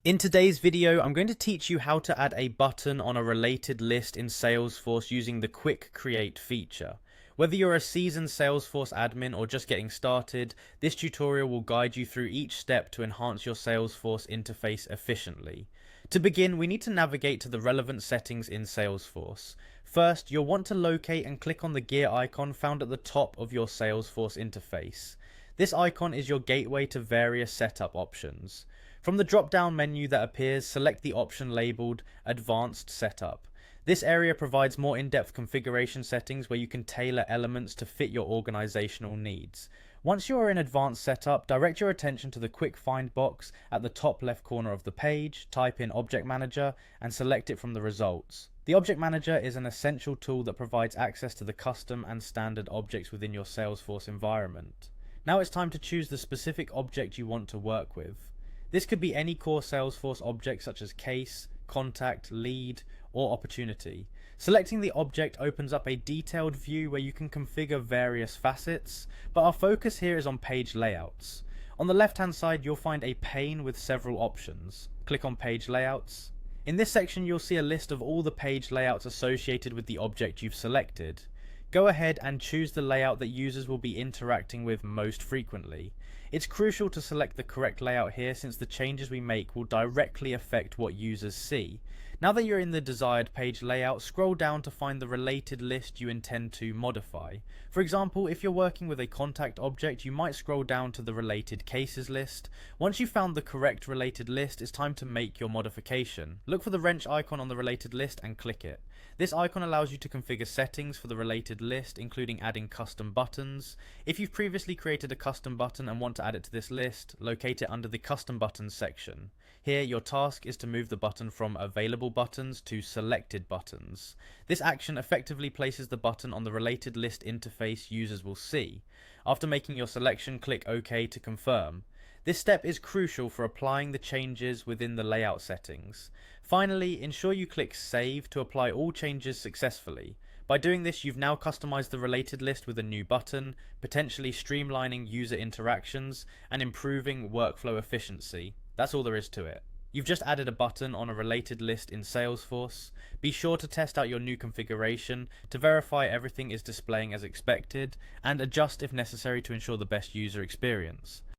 In today's video, I'm going to teach you how to add a button on a related list in Salesforce using the Quick Create feature. Whether you're a seasoned Salesforce admin or just getting started, this tutorial will guide you through each step to enhance your Salesforce interface efficiently. To begin, we need to navigate to the relevant settings in Salesforce. First, you'll want to locate and click on the gear icon found at the top of your Salesforce interface. This icon is your gateway to various setup options. From the drop-down menu that appears, select the option labeled Advanced Setup. This area provides more in-depth configuration settings where you can tailor elements to fit your organizational needs. Once you are in Advanced Setup, direct your attention to the Quick Find box at the top left corner of the page, type in Object Manager, and select it from the results. The Object Manager is an essential tool that provides access to the custom and standard objects within your Salesforce environment. Now it's time to choose the specific object you want to work with. This could be any core Salesforce object such as case, contact, lead, or opportunity. Selecting the object opens up a detailed view where you can configure various facets, but our focus here is on page layouts. On the left hand side you'll find a pane with several options. Click on page layouts. In this section you'll see a list of all the page layouts associated with the object you've selected. Go ahead and choose the layout that users will be interacting with most frequently. It's crucial to select the correct layout here since the changes we make will directly affect what users see. Now that you're in the desired page layout, scroll down to find the related list you intend to modify. For example, if you're working with a contact object, you might scroll down to the related cases list. Once you've found the correct related list, it's time to make your modification. Look for the wrench icon on the related list and click it. This icon allows you to configure settings for the related list, including adding custom buttons. If you've previously created a custom button and want to add it to this list, locate it under the Custom Buttons section. Here, your task is to move the button from Available Buttons to Selected Buttons. This action effectively places the button on the related list interface users will see. After making your selection, click OK to confirm. This step is crucial for applying the changes within the layout settings. Finally, ensure you click Save to apply all changes successfully. By doing this, you've now customized the related list with a new button, potentially streamlining user interactions and improving workflow efficiency. That's all there is to it. You've just added a button on a related list in Salesforce. Be sure to test out your new configuration to verify everything is displaying as expected and adjust if necessary to ensure the best user experience.